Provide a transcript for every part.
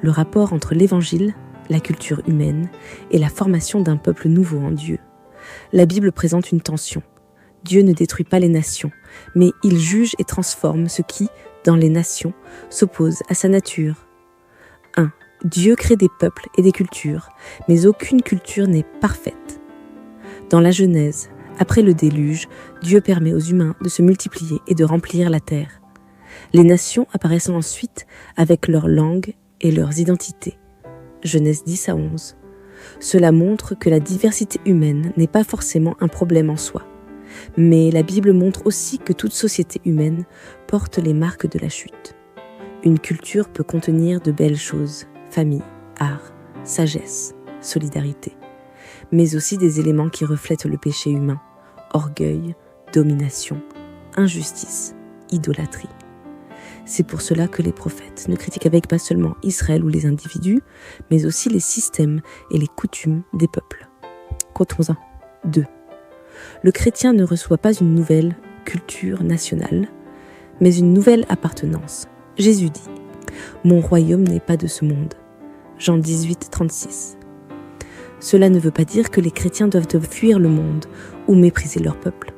le rapport entre l'évangile, la culture humaine et la formation d'un peuple nouveau en Dieu. La Bible présente une tension. Dieu ne détruit pas les nations, mais il juge et transforme ce qui, dans les nations, s'oppose à sa nature. 1. Dieu crée des peuples et des cultures, mais aucune culture n'est parfaite. Dans la Genèse, après le déluge, Dieu permet aux humains de se multiplier et de remplir la terre. Les nations apparaissent ensuite avec leur langue et leurs identités. Genèse 10 à 11. Cela montre que la diversité humaine n'est pas forcément un problème en soi. Mais la Bible montre aussi que toute société humaine porte les marques de la chute. Une culture peut contenir de belles choses, famille, art, sagesse, solidarité, mais aussi des éléments qui reflètent le péché humain, orgueil, domination, injustice, idolâtrie. C'est pour cela que les prophètes ne critiquent pas seulement Israël ou les individus, mais aussi les systèmes et les coutumes des peuples. Comptons-en. 2. Le chrétien ne reçoit pas une nouvelle culture nationale, mais une nouvelle appartenance. Jésus dit « Mon royaume n'est pas de ce monde ». Jean 18, 36. Cela ne veut pas dire que les chrétiens doivent fuir le monde ou mépriser leur peuple.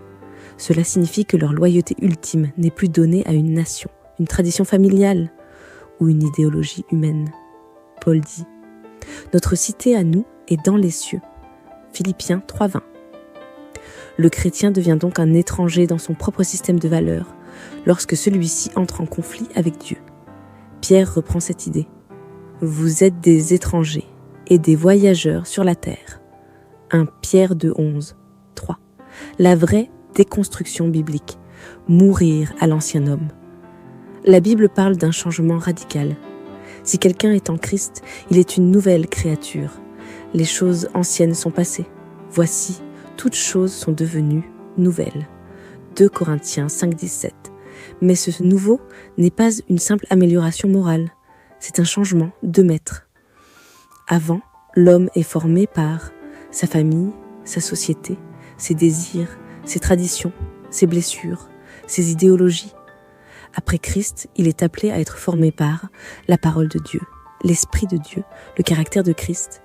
Cela signifie que leur loyauté ultime n'est plus donnée à une nation, une tradition familiale ou une idéologie humaine. Paul dit « Notre cité à nous est dans les cieux ». Philippiens 3, 20. Le chrétien devient donc un étranger dans son propre système de valeurs lorsque celui-ci entre en conflit avec Dieu. Pierre reprend cette idée. Vous êtes des étrangers et des voyageurs sur la terre. 1 Pierre 2, 11, 3. La vraie déconstruction biblique. Mourir à l'ancien homme. La Bible parle d'un changement radical. Si quelqu'un est en Christ, il est une nouvelle créature. Les choses anciennes sont passées. Voici, toutes choses sont devenues nouvelles. 2 Corinthiens 5, 17. Mais ce nouveau n'est pas une simple amélioration morale. C'est un changement de maître. Avant, l'homme est formé par sa famille, sa société, ses désirs, ses traditions, ses blessures, ses idéologies. Après Christ, il est appelé à être formé par la parole de Dieu, l'Esprit de Dieu, le caractère de Christ.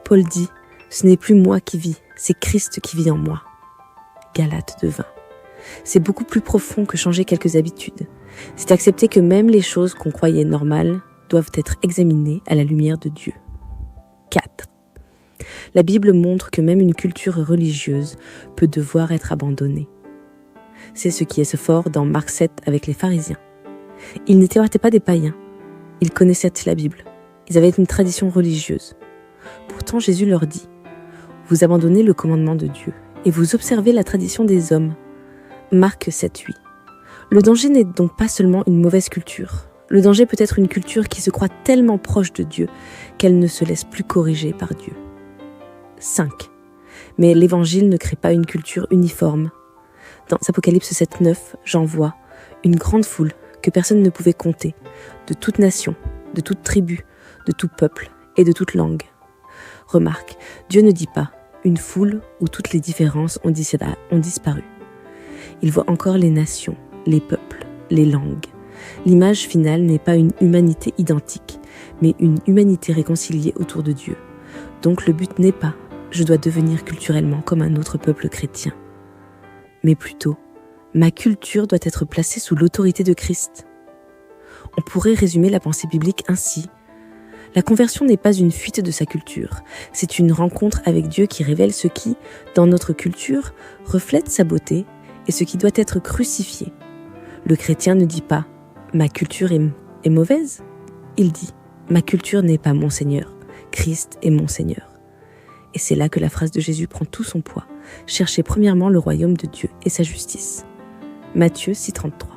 Paul dit « Ce n'est plus moi qui vis, c'est Christ qui vit en moi ». Galates 2:20. C'est beaucoup plus profond que changer quelques habitudes. C'est accepter que même les choses qu'on croyait normales doivent être examinées à la lumière de Dieu. 4. La Bible montre que même une culture religieuse peut devoir être abandonnée. C'est ce qui est fort dans Marc 7 avec les pharisiens. Ils n'étaient pas des païens. Ils connaissaient la Bible. Ils avaient une tradition religieuse. Pourtant, Jésus leur dit « Vous abandonnez le commandement de Dieu et vous observez la tradition des hommes. » Marc 7, 8. Le danger n'est donc pas seulement une mauvaise culture. Le danger peut être une culture qui se croit tellement proche de Dieu qu'elle ne se laisse plus corriger par Dieu. 5. Mais l'Évangile ne crée pas une culture uniforme. Dans Apocalypse 7, 9, Jean voit une grande foule que personne ne pouvait compter, de toute nation, de toute tribu, de tout peuple et de toute langue. Remarque, Dieu ne dit pas une foule où toutes les différences ont disparu. Il voit encore les nations, les peuples, les langues. L'image finale n'est pas une humanité identique, mais une humanité réconciliée autour de Dieu. Donc le but n'est pas « je dois devenir culturellement comme un autre peuple chrétien », mais plutôt « ma culture doit être placée sous l'autorité de Christ ». On pourrait résumer la pensée biblique ainsi. La conversion n'est pas une fuite de sa culture, c'est une rencontre avec Dieu qui révèle ce qui, dans notre culture, reflète sa beauté et ce qui doit être crucifié. Le chrétien ne dit pas « ma culture est mauvaise », il dit « ma culture n'est pas mon Seigneur, Christ est mon Seigneur ». Et c'est là que la phrase de Jésus prend tout son poids. Cherchez premièrement le royaume de Dieu et sa justice. Matthieu 6, 33.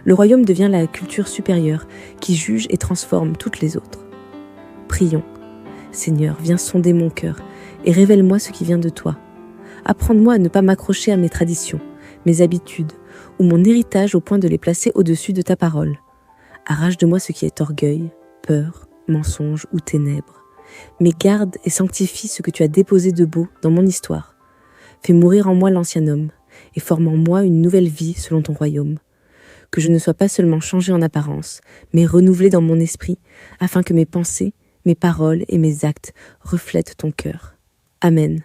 Le royaume devient la culture supérieure qui juge et transforme toutes les autres. Prions. Seigneur, viens sonder mon cœur et révèle-moi ce qui vient de toi. Apprends-moi à ne pas m'accrocher à mes traditions, mes habitudes ou mon héritage au point de les placer au-dessus de ta parole. Arrache de moi ce qui est orgueil, peur, mensonge ou ténèbres. Mais garde et sanctifie ce que tu as déposé de beau dans mon histoire. Fais mourir en moi l'ancien homme et forme en moi une nouvelle vie selon ton royaume. que je ne sois pas seulement changé en apparence, mais renouvelé dans mon esprit, afin que mes pensées, mes paroles et mes actes reflètent ton cœur. Amen.